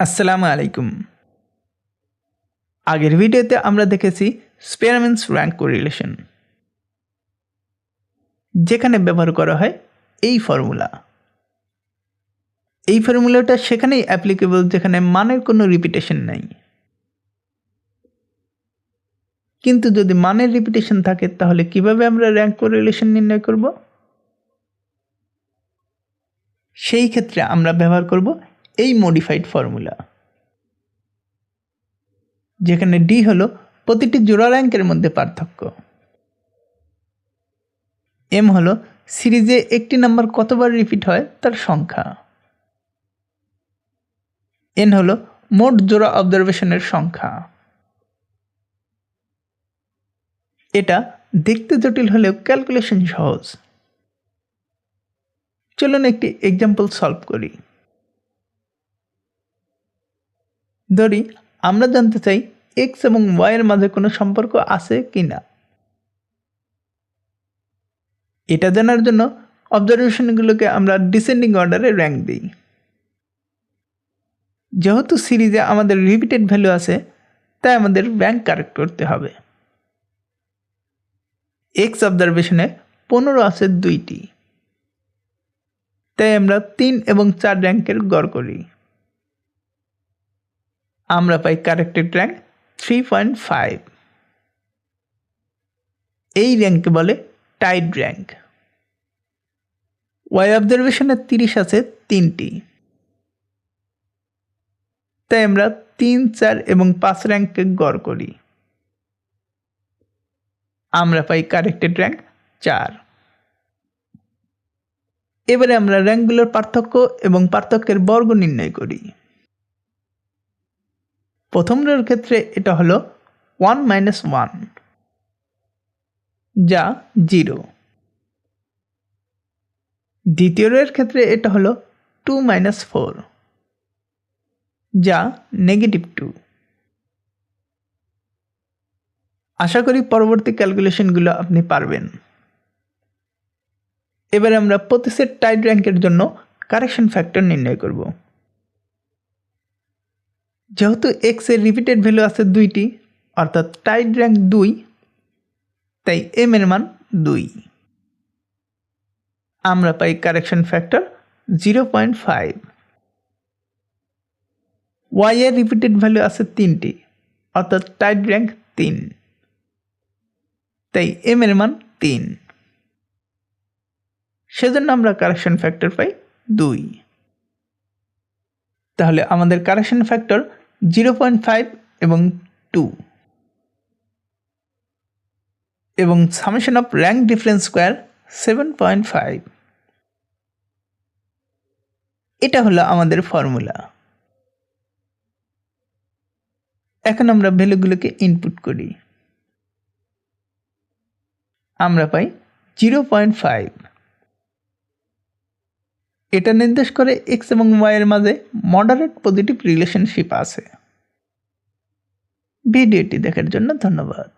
আসসালামু আলাইকুম। আগের ভিডিওতে আমরা দেখেছি স্পিয়ারম্যানস র্যাঙ্ক কোরিলেশন, যেখানে ব্যবহার করা হয় এই ফর্মুলা। এই ফর্মুলাটা সেখানেই অ্যাপ্লিকেবল যেখানে মানের কোনো রিপিটেশন নাই। কিন্তু যদি মানের রিপিটেশন থাকে তাহলে কিভাবে আমরা র্যাঙ্ক কোরিলেশন নির্ণয় করব? সেই ক্ষেত্রে আমরা ব্যবহার করব এই মডিফাইড ফর্মুলা, যেখানে ডি হলো প্রতিটি জোড়া র্যাঙ্কের মধ্যে পার্থক্য, এম হলো সিরিজে একটি নাম্বার কতবার রিপিট হয় তার সংখ্যা, এন হলো মোট জোড়া অবজারভেশনের সংখ্যা। এটা দেখতে জটিল হলেও ক্যালকুলেশন সহজ। চলুন একটি এক্সাম্পল সলভ করি। ধরি আমরা জানতে চাই এক্স এবং ওয়াই এর মাঝে কোনো সম্পর্ক আছে কিনা। এটা জানার জন্য অবজারভেশনগুলোকে আমরা ডিসেন্ডিং অর্ডারে র্যাঙ্ক দিই। যেহেতু সিরিজে আমাদের রিপিটেড ভ্যালু আছে, তাই আমাদের র্যাঙ্ক কারেক্ট করতে হবে। এক্স অবজারভেশনে 15 আছে 2টি, তাই আমরা 3 এবং 4 র্যাঙ্কের গড় করি। আমরা পাই কারেক্টেড র্যাঙ্ক 3.5। এই র্যাঙ্ককে বলে টাইড র্যাঙ্ক। ওয়াই অবজারভেশনে 30 আছে 3টি, তাই আমরা 3, 4 এবং 5 র্যাঙ্ককে গড় করি। আমরা পাই কারেক্টেড র্যাঙ্ক 4। এবারে আমরা র্যাঙ্কগুলোর পার্থক্য এবং পার্থক্যের বর্গ নির্ণয় করি। প্রথম রোর ক্ষেত্রে এটা হলো 1 - 1, যা 0। দ্বিতীয় রোর ক্ষেত্রে এটা হলো 2 - 4, যা -2। আশা করি পরবর্তী ক্যালকুলেশনগুলো আপনি পারবেন। এবারে আমরা প্রতি সেট টাইড র্যাঙ্কের জন্য কারেকশন ফ্যাক্টর নির্ণয় করব। যেহেতু এক্স এর রিপিটেড ভ্যালু আছে 2টি, অর্থাৎ টাইড র্যাঙ্ক 2, তাই এম এর মান 2। আমরা পাই কারেকশন ফ্যাক্টর 0.5। ওয়াই এর রিপিটেড ভ্যালু আছে 3টি, অর্থাৎ টাইড র্যাঙ্ক 3, তাই এম এর মান 3। সেজন্য আমরা কারেকশন ফ্যাক্টর পাই 2। তাহলে আমাদের কারেকশন ফ্যাক্টর 0.5 এবং 2, এবং summation of rank difference square 7.5। এটা হলো আমাদের ফর্মুলা। এখন আমরা ভ্যালুগুলোকে ইনপুট করি। আমরা পাই 0.5। এটা নির্দেশ করে এক্স এবং ওয়াই এর মাঝে মডারেট পজিটিভ রিলেশনশিপ আছে। ভিডিওটি দেখার জন্য ধন্যবাদ।